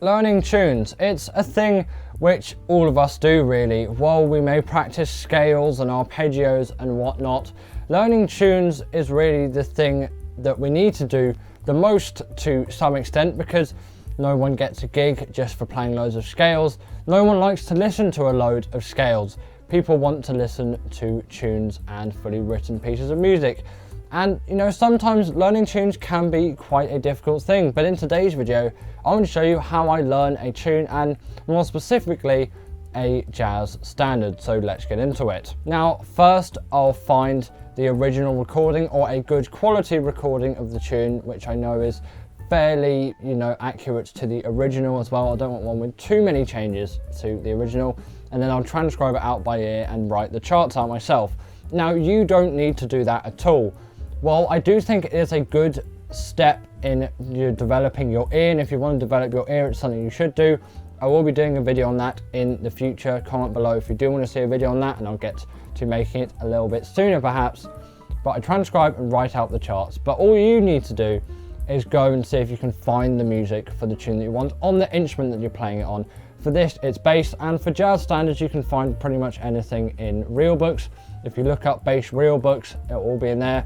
Learning tunes, it's a thing which all of us do really. While we may practice scales and arpeggios and whatnot, learning tunes is really the thing that we need to do the most to some extent, because no one gets a gig just for playing loads of scales. No one likes to listen to a load of scales. People want to listen to tunes and fully written pieces of music. And you know, sometimes learning tunes can be quite a difficult thing, but in today's video I want to show you how I learn a tune, and more specifically a jazz standard. So let's get into it. Now first I'll find the original recording, or a good quality recording of the tune, which I know is fairly, you know, accurate to the original as well. I don't want one with too many changes to the original, and then I'll transcribe it out by ear and write the charts out myself. Now you don't need to do that at all. While I do think it is a good step in you developing your ear, and if you want to develop your ear, it's something you should do. I will be doing a video on that in the future. Comment below if you do want to see a video on that, and I'll get to making it a little bit sooner perhaps. But I transcribe and write out the charts. But all you need to do is go and see if you can find the music for the tune that you want on the instrument that you're playing it on. For this, it's bass, and for jazz standards, you can find pretty much anything in real books. If you look up bass real books, it'll all be in there.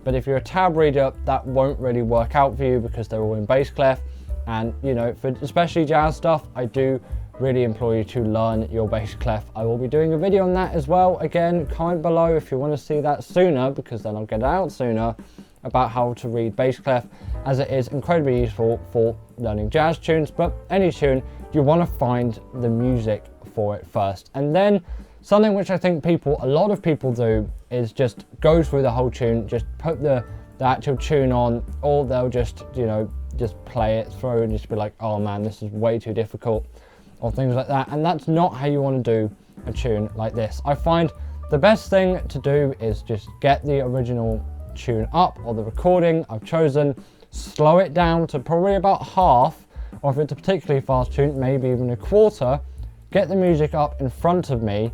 But if you're a tab reader, that won't really work out for you because they're all in bass clef. And you know, for especially jazz stuff, I do really implore you to learn your bass clef. I will be doing a video on that as well. Again, comment below if you want to see that sooner, because then I'll get it out sooner, about how to read bass clef, as it is incredibly useful for learning jazz tunes. But any tune, you want to find the music for it first. And then something which I think a lot of people do is just go through the whole tune, just put the actual tune on, or they'll just, you know, just play it through and just be like, oh man, this is way too difficult, or things like that. And that's not how you want to do a tune like this. I find the best thing to do is just get the original tune up, or the recording I've chosen, slow it down to probably about half, or if it's a particularly fast tune, maybe even a quarter. Get the music up in front of me,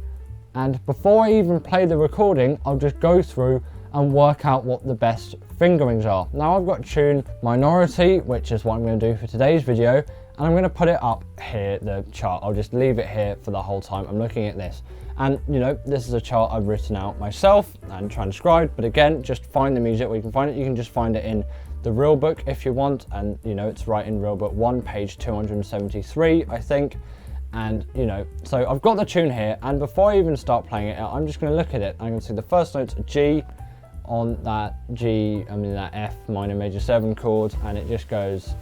and before I even play the recording, I'll just go through and work out what the best fingerings are. Now I've got tune minority, which is what I'm going to do for today's video, and I'm going to put it up here, the chart. I'll just leave it here for the whole time I'm looking at this. And you know, this is a chart I've written out myself and transcribed, but again, just find the music where you can find it. You can just find it in the real book if you want, and you know, it's right in real book 1, page 273, I think. And you know, so I've got the tune here, and before I even start playing it out, I'm just going to look at it. I'm going to see the first note's a G on that that F minor major 7 chord, and it just goes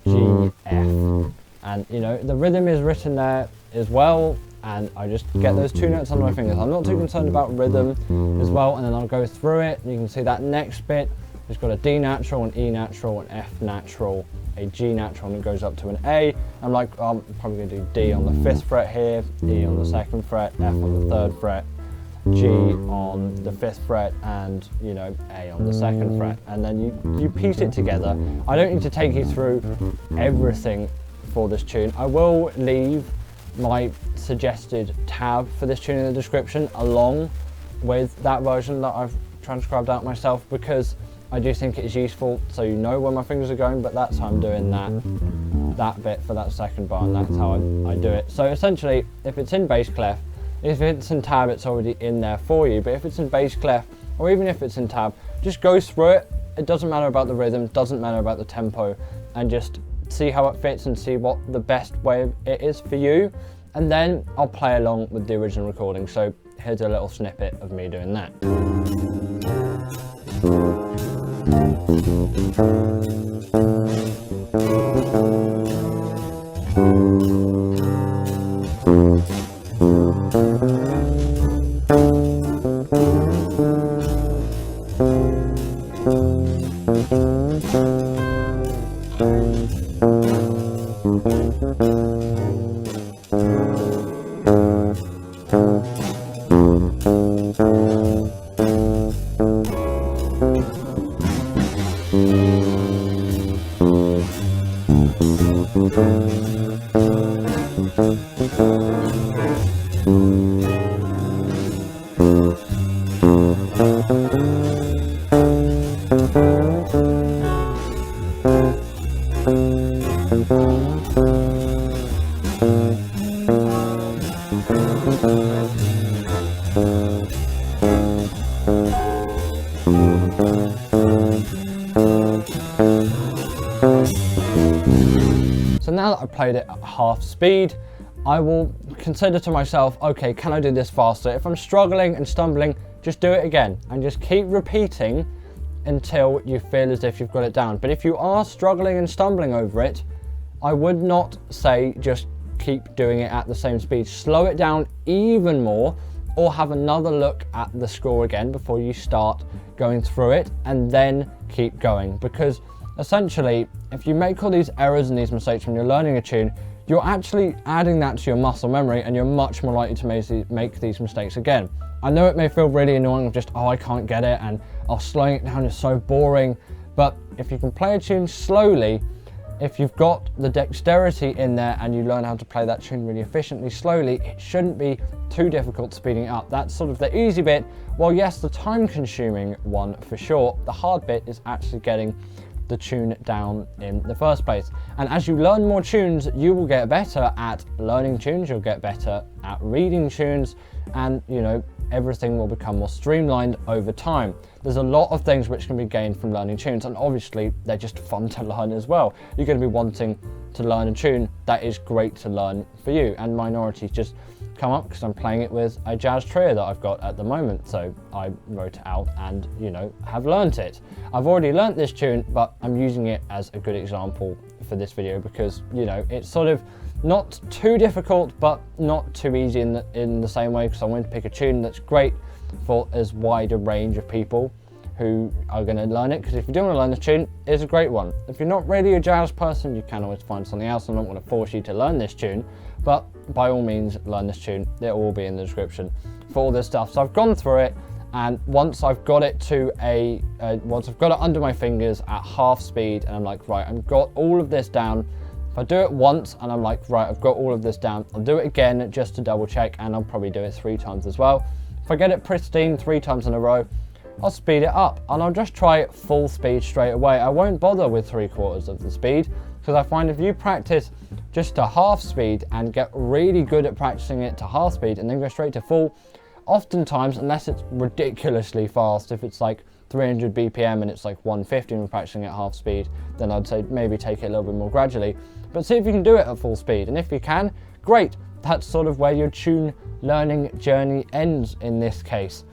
G, F. And you know, the rhythm is written there as well, and I just get those 2 notes on my fingers. I'm not too concerned about rhythm as well, and then I'll go through it, and you can see that next bit, it's got a D natural, an E natural, an F natural, a G natural, and it goes up to an A. I'm like, I'm probably going to do D on the 5th fret here, E on the 2nd fret, F on the 3rd fret, G on the 5th fret, and you know, A on the 2nd fret, and then you piece it together. I don't need to take you through everything for this tune. I will leave my suggested tab for this tune in the description, along with that version that I've transcribed out myself, because I do think it is useful so you know where my fingers are going. But that's how I'm doing that bit for that second bar, and that's how I do it. So essentially, if it's in bass clef, if it's in tab, it's already in there for you. But if it's in bass clef, or even if it's in tab, just go through it. It doesn't matter about the rhythm, doesn't matter about the tempo, and just see how it fits and see what the best way it is for you. And then I'll play along with the original recording. So here's a little snippet of me doing that. now that I've played it at half speed, I will consider to myself, okay, can I do this faster? If I'm struggling and stumbling, just do it again and just keep repeating until you feel as if you've got it down. But if you are struggling and stumbling over it, I would not say just keep doing it at the same speed. Slow it down even more, or have another look at the score again before you start going through it, and then keep going. Because essentially, if you make all these errors and these mistakes when you're learning a tune, you're actually adding that to your muscle memory, and you're much more likely to make these mistakes again. I know it may feel really annoying of just, oh, I can't get it, and oh, slowing it down is so boring. But if you can play a tune slowly, if you've got the dexterity in there and you learn how to play that tune really efficiently slowly, it shouldn't be too difficult speeding it up. That's sort of the easy bit. Well, yes, the time-consuming one for sure. The hard bit is actually getting the tune down in the first place. And as you learn more tunes, you will get better at learning tunes, you'll get better at reading tunes, and you know, everything will become more streamlined over time. There's a lot of things which can be gained from learning tunes, and obviously they're just fun to learn as well. You're going to be wanting to learn a tune that is great to learn for you, and minorities just come up because I'm playing it with a jazz trio that I've got at the moment, so I wrote it out and, you know, have learnt it. I've already learnt this tune, but I'm using it as a good example for this video because, you know, it's sort of not too difficult but not too easy in the same way, because I want to pick a tune that's great for as wide a range of people who are going to learn it. Because if you do want to learn the tune, it's a great one. If you're not really a jazz person, you can always find something else. I don't want to force you to learn this tune, but by all means learn this tune. It will be in the description for all this stuff. So I've gone through it, and once I've got it to once I've got it under my fingers at half speed, and I'm like, right, I've got all of this down. If I do it once and I'm like, right, I've got all of this down, I'll do it again just to double check, and I'll probably do it 3 times as well. If I get it pristine 3 times in a row, I'll speed it up, and I'll just try it full speed straight away. I won't bother with 3/4 of the speed, because I find if you practice just to half speed and get really good at practicing it to half speed and then go straight to full, oftentimes, unless it's ridiculously fast, if it's like 300 BPM and it's like 150 and we're practicing at half speed, then I'd say maybe take it a little bit more gradually. But see if you can do it at full speed, and if you can, great. That's sort of where your tune learning journey ends in this case.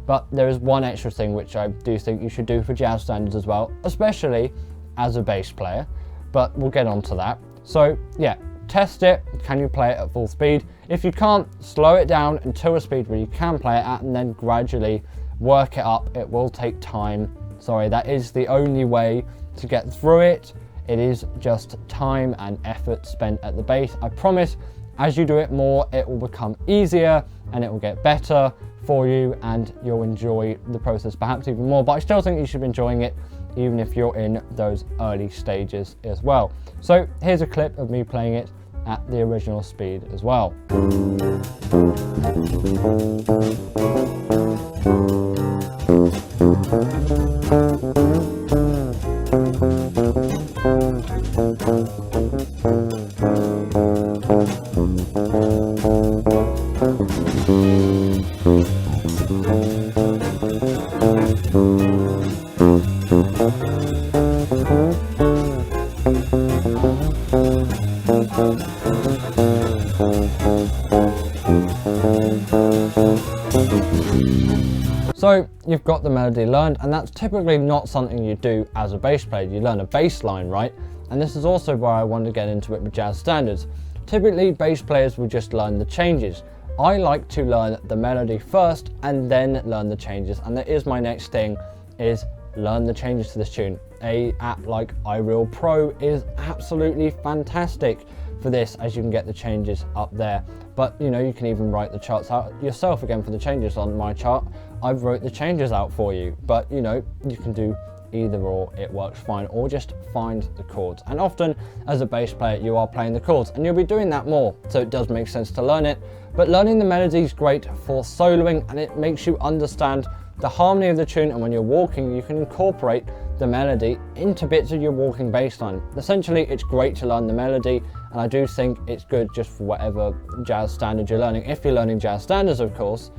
But there is one extra thing which I do think you should do for jazz standards as well, especially as a bass player, but we'll get on to that. So yeah, test it. Can you play it at full speed? If you can't, slow it down until a speed where you can play it at, and then gradually work it up. It will take time. Sorry, that is the only way to get through it. It is just time and effort spent at the bass. I promise, as you do it more, it will become easier and it will get better for you, and you'll enjoy the process perhaps even more. But I still think you should be enjoying it even if you're in those early stages as well. So here's a clip of me playing it at the original speed as well. So you've got the melody learned, and that's typically not something you do as a bass player. You learn a bass line, right? And this is also where I want to get into it with jazz standards. Typically bass players will just learn the changes. I like to learn the melody first and then learn the changes, and that is my next thing, is learn the changes to this tune. A app like iReal Pro is absolutely fantastic for this, as you can get the changes up there. But you know, you can even write the charts out yourself again for the changes. On my chart, I've wrote the changes out for you, but you know, you can do either or, it works fine, or just find the chords. And often as a bass player you are playing the chords, and you'll be doing that more, so it does make sense to learn it. But learning the melody is great for soloing, and it makes you understand the harmony of the tune, and when you're walking you can incorporate the melody into bits of your walking bass line. Essentially it's great to learn the melody, and I do think it's good just for whatever jazz standard you're learning. If you're learning jazz standards, of course,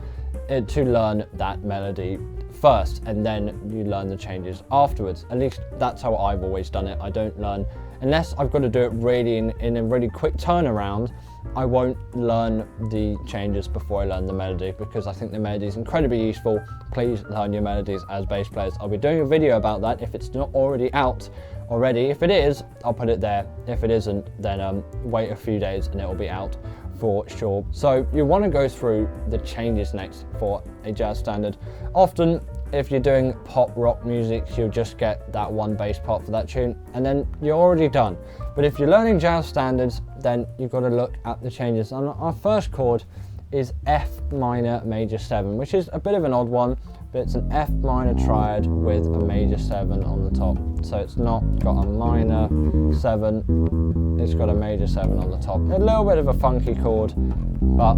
to learn that melody first and then you learn the changes afterwards. At least that's how I've always done it. I don't learn unless I've got to do it really in a really quick turnaround, I won't learn the changes before I learn the melody, because I think the melody is incredibly useful. Please learn your melodies as bass players. I'll be doing a video about that if it's not already out already. If it is, I'll put it there. If it isn't, then wait a few days and it will be out for sure. So you want to go through the changes next for a jazz standard. Often, if you're doing pop rock music, you'll just get that one bass part for that tune and then you're already done. But if you're learning jazz standards, then you've got to look at the changes. And our first chord is F minor major 7, which is a bit of an odd one, but it's an F minor triad with a major 7 on the top. So it's not got a minor 7, it's got a major 7 on the top. A little bit of a funky chord, but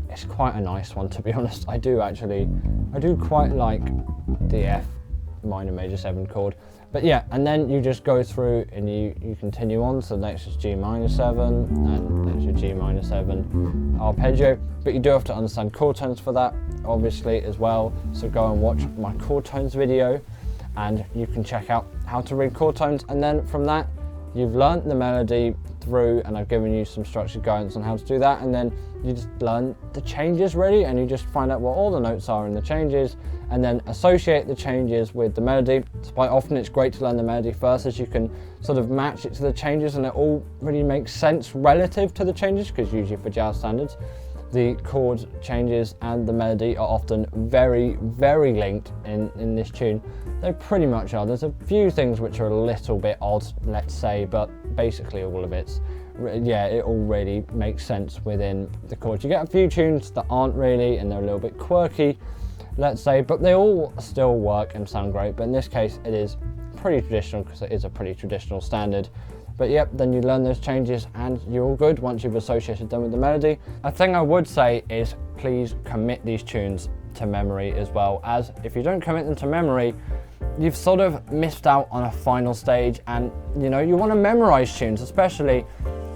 it's quite a nice one, to be honest. I do quite like the F minor major 7 chord. But yeah, and then you just go through and you continue on. So next is G minor 7, and next is G minor 7 arpeggio. But you do have to understand chord tones for that, obviously, as well. So go and watch my chord tones video and you can check out how to read chord tones. And then from that, you've learnt the melody through, and I've given you some structured guidance on how to do that. And then you just learn the changes really, and you just find out what all the notes are in the changes, and then associate the changes with the melody. So quite often it's great to learn the melody first, as you can sort of match it to the changes and it all really makes sense relative to the changes, because usually for jazz standards, the chord changes and the melody are often very, very linked in this tune. They pretty much are. There's a few things which are a little bit odd, let's say, but basically all of it's, yeah, it all really makes sense within the chords. You get a few tunes that aren't really, and they're a little bit quirky, let's say, but they all still work and sound great. But in this case, it is pretty traditional, because it is a pretty traditional standard. But yep, then you learn those changes and you're all good once you've associated them with the melody. A thing I would say is please commit these tunes to memory as well, as if you don't commit them to memory, you've sort of missed out on a final stage. And you know, you want to memorize tunes, especially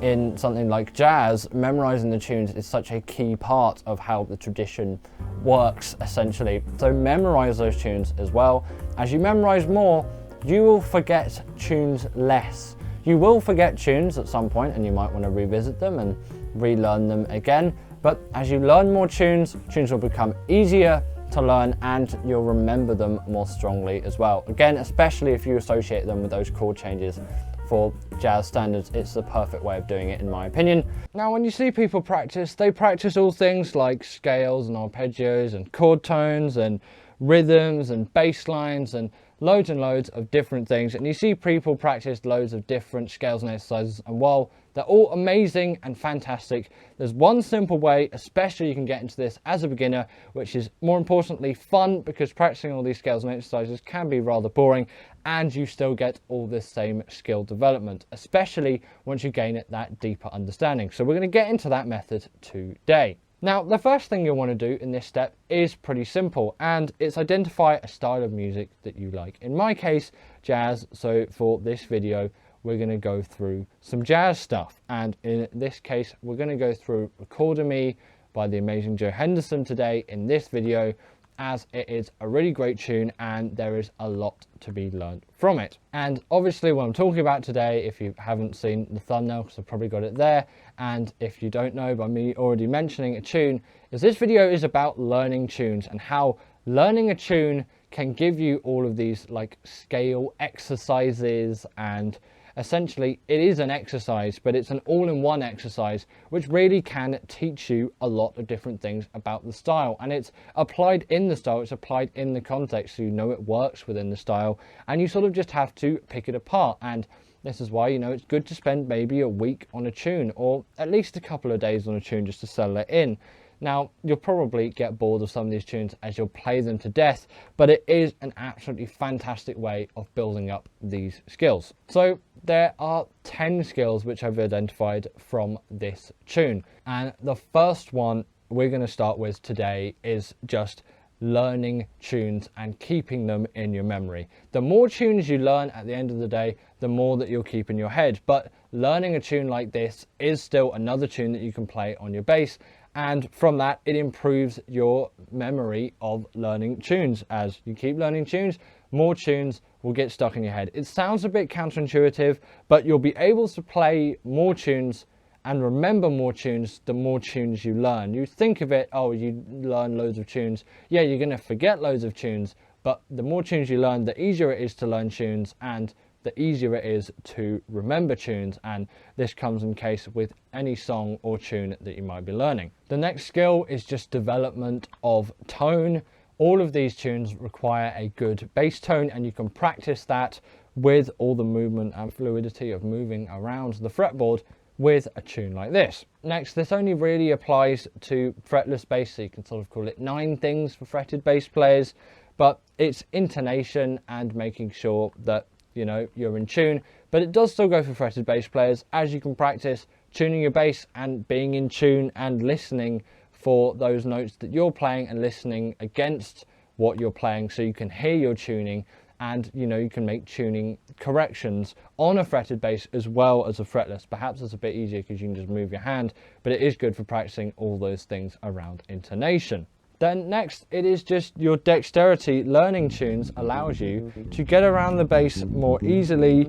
in something like jazz. Memorizing the tunes is such a key part of how the tradition works, essentially. So memorize those tunes as well. As you memorize more, you will forget tunes less. You will forget tunes at some point and you might want to revisit them and relearn them again. But as you learn more tunes will become easier to learn and you'll remember them more strongly as well. Again, especially if you associate them with those chord changes for jazz standards, it's the perfect way of doing it, in my opinion. Now, when you see people practice, they practice all things like scales and arpeggios and chord tones and rhythms and bass lines and loads of different things. And you see people practice loads of different scales and exercises, and while they're all amazing and fantastic, there's one simple way, especially you can get into this as a beginner, which is more importantly fun, because practicing all these scales and exercises can be rather boring and you still get all this same skill development, especially once you gain that deeper understanding. So we're going to get into that method today. Now, the first thing you'll want to do in this step is pretty simple, and it's identify a style of music that you like. In my case, jazz. So for this video, we're going to go through some jazz stuff. And in this case, we're going to go through Recording Me by the amazing Joe Henderson today in this video, as it is a really great tune and there is a lot to be learned from it. And obviously what I'm talking about today, if you haven't seen the thumbnail, because I've probably got it there, and if you don't know by me already mentioning a tune, is this video is about learning tunes and how learning a tune can give you all of these like scale exercises. And essentially it is an exercise, but it's an all-in-one exercise which really can teach you a lot of different things about the style, and it's applied in the style, it's applied in the context, so you know it works within the style and you sort of just have to pick it apart. And this is why, you know, it's good to spend maybe a week on a tune, or at least a couple of days on a tune, just to settle it in. Now, you'll probably get bored of some of these tunes as you'll play them to death, but it is an absolutely fantastic way of building up these skills. So there are 10 skills which I've identified from this tune. And the first one we're going to start with today is just learning tunes and keeping them in your memory. The more tunes you learn at the end of the day, the more that you'll keep in your head. But learning a tune like this is still another tune that you can play on your bass. And from that, it improves your memory of learning tunes. As you keep learning tunes, more tunes will get stuck in your head. It sounds a bit counterintuitive, but you'll be able to play more tunes and remember more tunes the more tunes you learn. You think of it, oh, you learn loads of tunes. Yeah, you're going to forget loads of tunes, but the more tunes you learn, the easier it is to learn tunes and the easier it is to remember tunes. And this comes in case with any song or tune that you might be learning. The next skill is just development of tone. All of these tunes require a good bass tone, and you can practice that with all the movement and fluidity of moving around the fretboard with a tune like this. Next, this only really applies to fretless bass, so you can sort of call it 9 things for fretted bass players, but it's intonation and making sure that, you know, you're in tune. But it does still go for fretted bass players, as you can practice tuning your bass and being in tune and listening for those notes that you're playing and listening against what you're playing, so you can hear your tuning, and you know, you can make tuning corrections on a fretted bass as well as a fretless. Perhaps it's a bit easier because you can just move your hand, but it is good for practicing all those things around intonation. Then next, it is just your dexterity. Learning tunes allows you to get around the bass more easily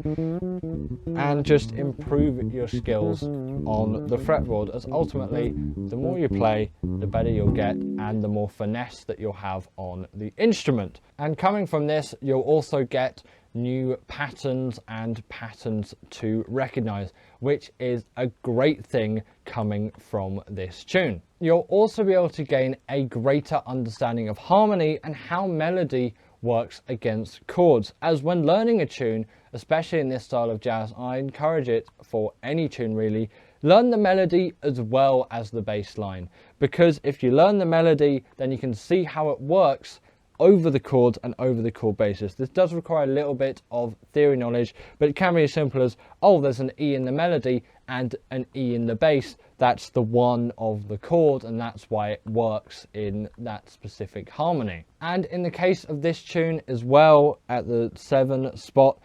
and just improve your skills on the fretboard, as ultimately the more you play, the better you'll get and the more finesse that you'll have on the instrument. And coming from this, you'll also get new patterns and patterns to recognize, which is a great thing coming from this tune. You'll also be able to gain a greater understanding of harmony and how melody works against chords, as when learning a tune, especially in this style of jazz, I encourage it for any tune really, learn the melody as well as the bass line, because if you learn the melody, then you can see how it works over the chords and over the chord basis. This does require a little bit of theory knowledge, but it can be as simple as, oh, there's an E in the melody and an E in the bass. That's the one of the chord, and that's why it works in that specific harmony. And in the case of this tune as well, at the 7 spot,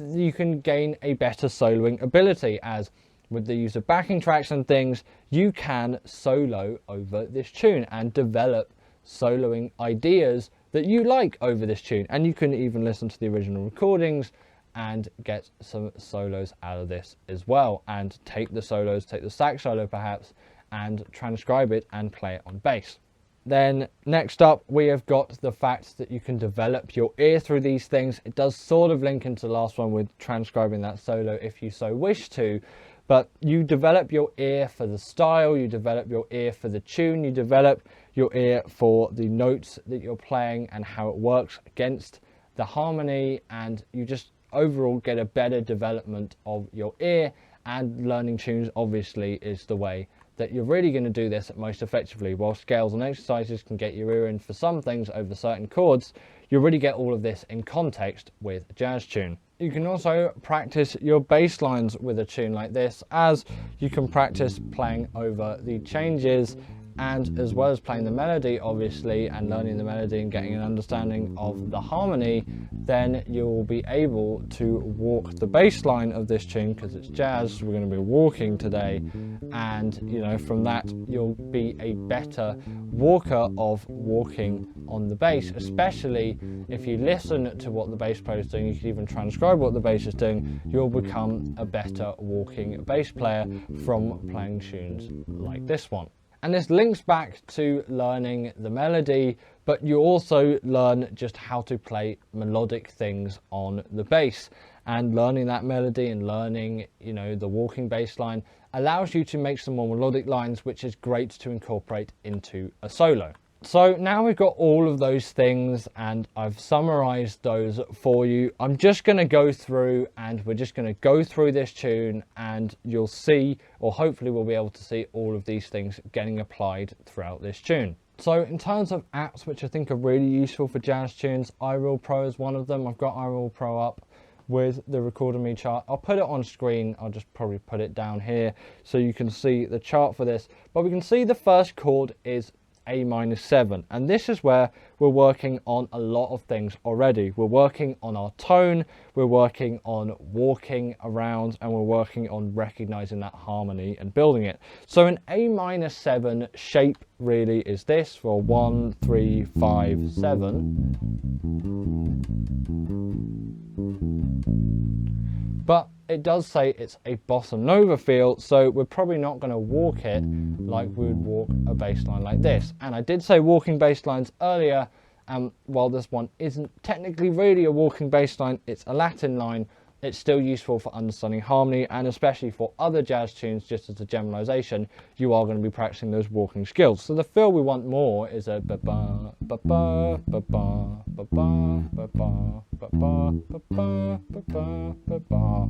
you can gain a better soloing ability, as with the use of backing tracks and things, you can solo over this tune and develop soloing ideas that you like over this tune. And you can even listen to the original recordings and get some solos out of this as well, and take the solos, take the sax solo perhaps, and transcribe it and play it on bass. Then next up, we have got the fact that you can develop your ear through these things. It does sort of link into the last one with transcribing that solo if you so wish to, but you develop your ear for the style, you develop your ear for the tune, you develop your ear for the notes that you're playing and how it works against the harmony, and you just overall get a better development of your ear. And learning tunes obviously is the way that you're really going to do this most effectively. While scales and exercises can get your ear in for some things over certain chords, you really get all of this in context with a jazz tune. You can also practice your bass lines with a tune like this, as you can practice playing over the changes, and as well as playing the melody obviously and learning the melody and getting an understanding of the harmony, then you'll be able to walk the bass line of this tune, because it's jazz, we're going to be walking today, and you know, from that you'll be a better walker of walking on the bass, especially if you listen to what the bass player is doing. You can even transcribe what the bass is doing. You'll become a better walking bass player from playing tunes like this one. And this links back to learning the melody, but you also learn just how to play melodic things on the bass. And learning that melody and learning, you know, the walking bass line allows you to make some more melodic lines, which is great to incorporate into a solo. So now we've got all of those things and I've summarized those for you. I'm just going to go through, and we're just going to go through this tune, and you'll see, or hopefully we'll be able to see, all of these things getting applied throughout this tune. So in terms of apps which I think are really useful for jazz tunes, iReal Pro is one of them. I've got iReal Pro up with the Recorder Me chart. I'll put it on screen. I'll just probably put it down here so you can see the chart for this. But we can see the first chord is A minor 7, and this is where we're working on a lot of things already. We're working on our tone, we're working on walking around, and we're working on recognizing that harmony and building it. So an A minor 7 shape really is this for 1, 3, 5, 7. But it does say it's a bossa nova feel, so we're probably not going to walk it like we would walk a bass line like this. And I did say walking bass lines earlier, and while this one isn't technically really a walking bass line, it's a Latin line, it's still useful for understanding harmony, and especially for other jazz tunes, just as a generalization, you are going to be practicing those walking skills. So the feel we want more is a ba-ba, ba-ba, ba-ba, ba-ba, ba-ba, ba-ba, ba-ba, ba-ba, ba-ba.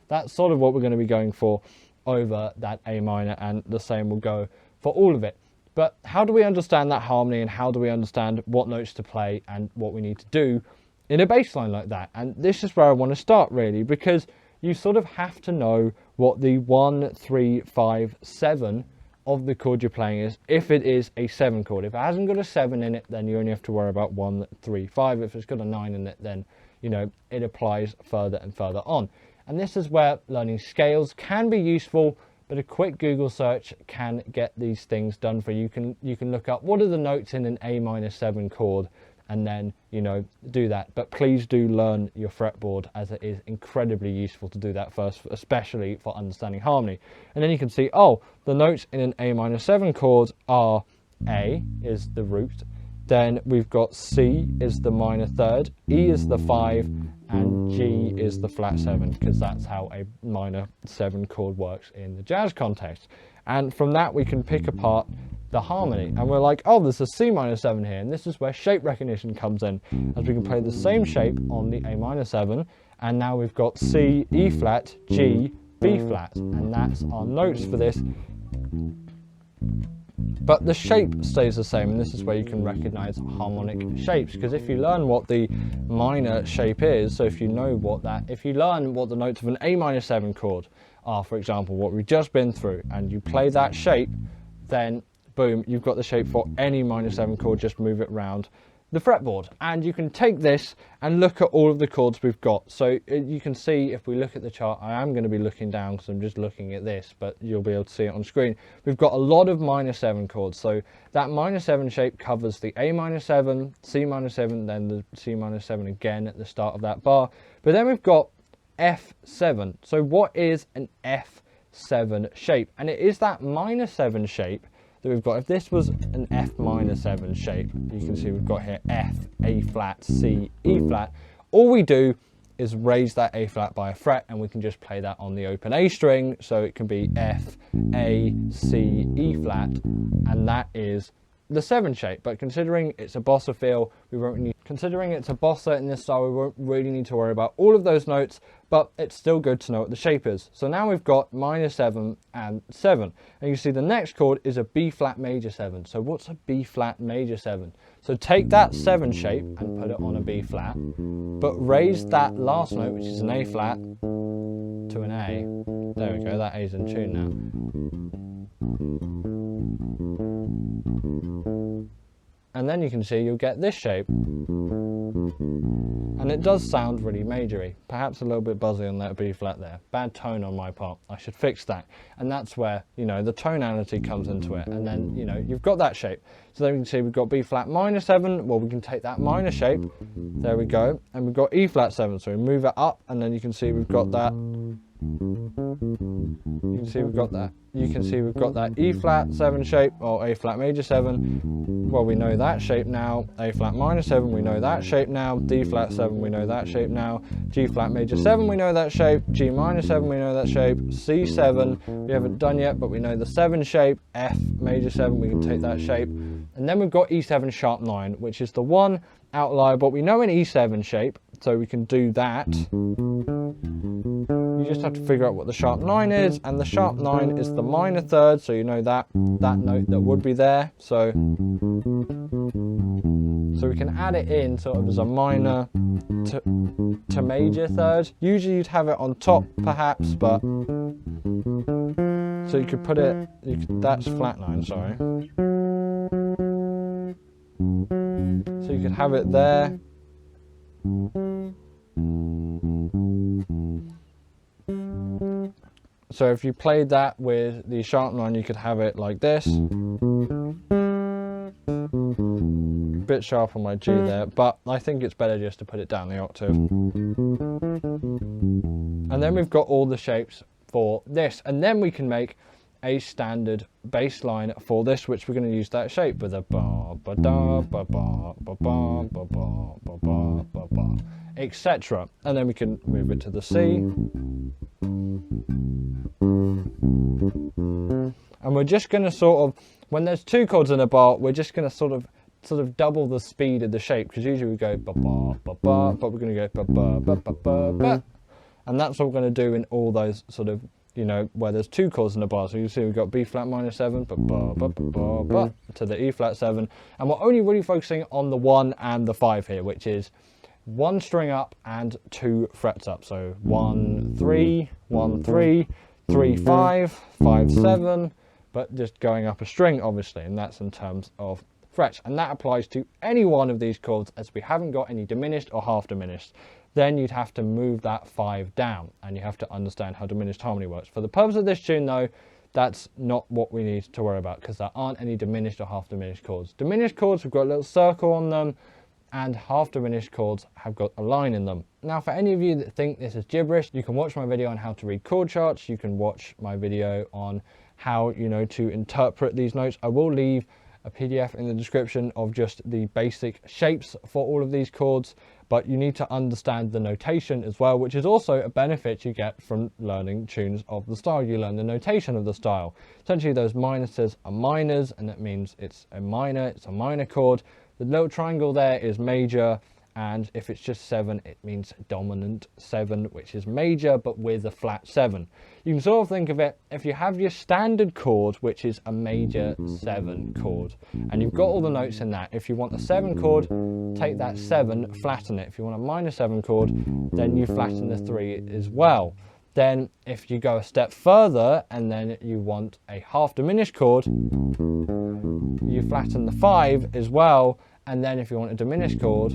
That's sort of what we're going to be going for over that A minor, and the same will go for all of it. But how do we understand that harmony, and how do we understand what notes to play and what we need to do in a bass line like that? And this is where I want to start really, because you sort of have to know what the 1, 3, 5, 7 of the chord you're playing is, if it is a 7 chord. If it hasn't got a 7 in it, then you only have to worry about 1, 3, 5. If it's got a 9 in it, then, you know, it applies further and further on. And this is where learning scales can be useful, but a quick Google search can get these things done for you. You can look up what are the notes in an A minor 7 chord, and then, you know, do that. But please do learn your fretboard, as it is incredibly useful to do that first, especially for understanding harmony. And then you can see, oh, the notes in an A minor 7 chord are A is the root, then we've got C is the minor third, E is the 5, and G is the flat 7, because that's how a minor 7 chord works in the jazz context. And from that we can pick apart the harmony, and we're like, oh, there's a C minor 7 here, and this is where shape recognition comes in, as we can play the same shape on the A minor 7, and now we've got C, E flat, G, B flat, and that's our notes for this. But the shape stays the same, and this is where you can recognize harmonic shapes, because if you learn what the minor shape is, so if you learn what the notes of an A minor 7 chord are, for example, what we've just been through, and you play that shape, then boom, you've got the shape for any minor 7 chord. Just move it around the fretboard, and you can take this and look at all of the chords we've got. So you can see, if we look at the chart, I am going to be looking down because I'm just looking at this, but you'll be able to see it on screen. We've got a lot of minor 7 chords, so that minor 7 shape covers the A minor 7, C minor 7, then the C minor 7 again at the start of that bar. But then we've got F7. So what is an F7 shape? And it is that minor 7 shape that we've got. If this was an F minor 7 shape, you can see we've got here F, A flat, C, E flat. All we do is raise that A flat by a fret, and we can just play that on the open A string, so it can be F, A, C, E flat, and that is the 7 shape. But considering it's a bossa feel, considering it's a bossa in this style, we won't really need to worry about all of those notes, but it's still good to know what the shape is. So now we've got minor 7 and 7, and you see the next chord is a B flat major 7. So what's a B flat major 7? So take that 7 shape and put it on a B flat, but raise that last note, which is an A flat, to an A. There we go, that A's in tune now. And then you can see you'll get this shape, and it does sound really majory, perhaps a little bit buzzy on that B flat there. Bad tone on my part, I should fix that. And that's where, you know, the tonality comes into it, and then, you know, you've got that shape. So then you can see we've got B flat minor 7, well, we can take that minor shape, there we go, and we've got E flat 7, so we move it up, and then you can see we've got that. You can see we've got that. You can see we've got that E flat 7 shape, or A flat major 7. Well, we know that shape now. A flat minor 7, we know that shape now. D flat 7, we know that shape now. G flat major 7, we know that shape. G minor 7, we know that shape. C7, we haven't done yet, but we know the 7 shape. F major 7, we can take that shape. And then we've got E7 sharp 9, which is the one outlier, but we know an E7 shape, so we can do that. You just have to figure out what the sharp 9 is, and the sharp 9 is the minor third, so you know that note that would be there. So we can add it in sort of as a minor to major third. Usually you'd have it on top perhaps, but so you could put it, that's flat 9, sorry. So you could have it there. So if you played that with the sharp 9, you could have it like this. Bit sharp on my G there, but I think it's better just to put it down the octave. And then we've got all the shapes for this, and then we can make a standard bass line for this, which we're going to use that shape with a ba ba da ba ba ba ba ba ba ba ba ba ba, etc. And then we can move it to the C. And we're just going to sort of, when there's 2 chords in a bar, we're just going to sort of double the speed of the shape, because usually we go ba ba ba ba, but we're going to go ba ba ba ba ba ba, and that's what we're going to do in all those sort of, you know, where there's 2 chords in a bar. So you see we've got B flat minor 7, ba ba ba ba ba ba, to the E flat 7, and we're only really focusing on the 1 and the 5 here, which is 1 string up and 2 frets up. So 1 3 1 3 3 5 5 7, but just going up a string obviously, and that's in terms of frets, and that applies to any one of these chords, as we haven't got any diminished or half diminished. Then you'd have to move that 5 down, and you have to understand how diminished harmony works. For the purpose of this tune though, that's not what we need to worry about, because there aren't any diminished or half diminished chords. Diminished chords have got a little circle on them, and half diminished chords have got a line in them. Now for any of you that think this is gibberish, you can watch my video on how to read chord charts, you can watch my video on how, you know, to interpret these notes. I will leave a PDF in the description of just the basic shapes for all of these chords, but you need to understand the notation as well, which is also a benefit you get from learning tunes of the style. You learn the notation of the style. Essentially those minuses are minors, and that means it's a minor chord. The little triangle there is major, and if it's just 7, it means dominant 7, which is major but with a flat 7. You can sort of think of it, if you have your standard chord, which is a major 7 chord, and you've got all the notes in that. If you want a 7 chord, take that 7, flatten it. If you want a minor 7 chord, then you flatten the 3 as well. Then if you go a step further and then you want a half diminished chord, you flatten the 5 as well. And then if you want a diminished chord,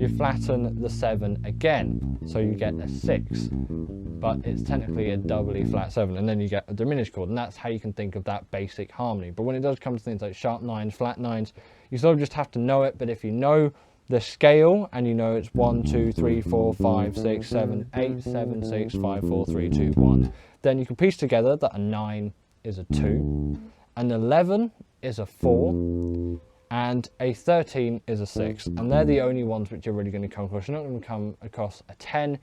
you flatten the 7 again. So you get a 6, but it's technically a doubly flat 7, and then you get a diminished chord. And that's how you can think of that basic harmony. But when it does come to things like sharp 9s, flat 9s, you sort of just have to know it. But if you know the scale, and you know it's 1 2 3 4 5 6 7 8 7 6 5 4 3 2 1, then you can piece together that a 9 is a 2, an 11 is a 4, and a 13 is a 6, and they're the only ones which you're really going to come across. You're not going to come across a 10,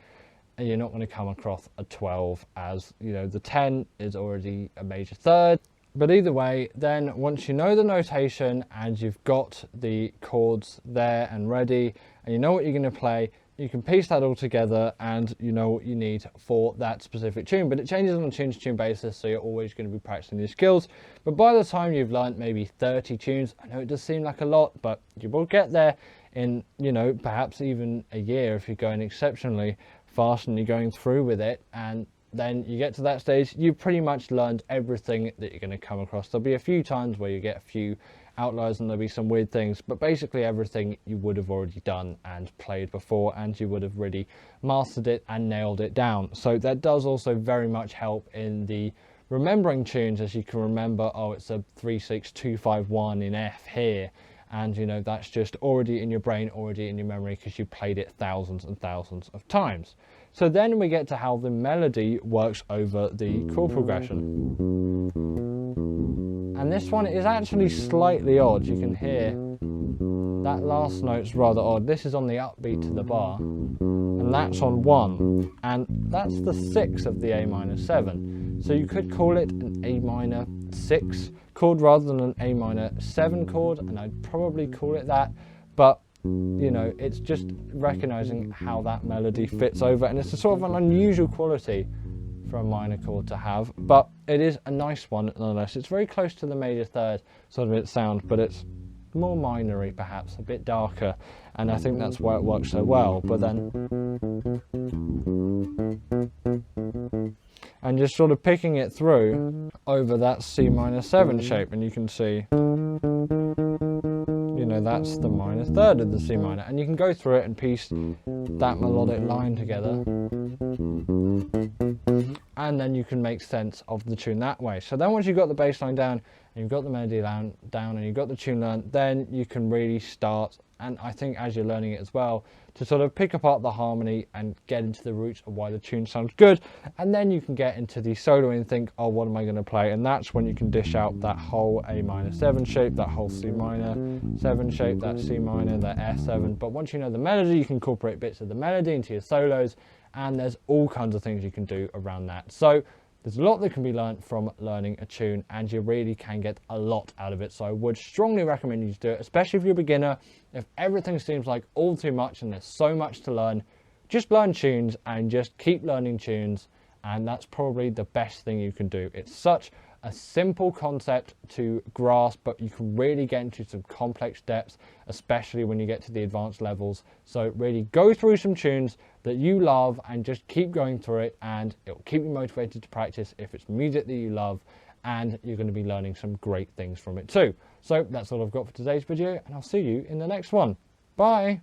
and you're not going to come across a 12, as, you know, the 10 is already a major third. But either way, then once you know the notation and you've got the chords there and ready, and you know what you're going to play, you can piece that all together and you know what you need for that specific tune. But it changes on a tune to tune basis, so you're always going to be practicing these skills. But by the time you've learned maybe 30 tunes, I know it does seem like a lot, but you will get there in, you know, perhaps even a year if you're going exceptionally fast and you're going through with it. And then you get to that stage, you've pretty much learned everything that you're going to come across. There'll be a few times where you get a few outliers and there'll be some weird things, but basically everything you would have already done and played before, and you would have really mastered it and nailed it down. So that does also very much help in the remembering tunes, as you can remember, oh, it's a 3 6 2 5 1 in F here, and you know that's just already in your brain, already in your memory, because you played it thousands and thousands of times. So then we get to how the melody works over the chord progression. And this one is actually slightly odd. You can hear that last note's rather odd. This is on the upbeat to the bar, and that's on 1, and that's the 6 of the A minor 7. So you could call it an A minor 6 chord rather than an A minor 7 chord, and I'd probably call it that, but you know, it's just recognizing how that melody fits over, and it's a sort of an unusual quality for a minor chord to have, but it is a nice one nonetheless. It's very close to the major third sort of its sound, but it's more minory, perhaps a bit darker, and I think that's why it works so well. But then, and just sort of picking it through over that C minor 7 shape, and you can see, you know that's the minor third of the C minor, and you can go through it and piece that melodic line together, and then you can make sense of the tune that way. So then once you've got the bass line down, and you've got the melody down, and you've got the tune learned, then you can really start, and I think as you're learning it as well, to sort of pick apart the harmony and get into the roots of why the tune sounds good. And then you can get into the soloing and think, oh, what am I going to play? And that's when you can dish out that whole A minor 7 shape, that whole C minor 7 shape, that C minor, that F7. But once you know the melody, you can incorporate bits of the melody into your solos, and there's all kinds of things you can do around that. So there's a lot that can be learned from learning a tune, and you really can get a lot out of it. So I would strongly recommend you to do it, especially if you're a beginner. If everything seems like all too much and there's so much to learn, just learn tunes and just keep learning tunes, and that's probably the best thing you can do. It's such a simple concept to grasp, but you can really get into some complex depths, especially when you get to the advanced levels. So really go through some tunes that you love and just keep going through it, and it will keep you motivated to practice if it's music that you love, and you're going to be learning some great things from it too. So that's all I've got for today's video, and I'll see you in the next one. Bye.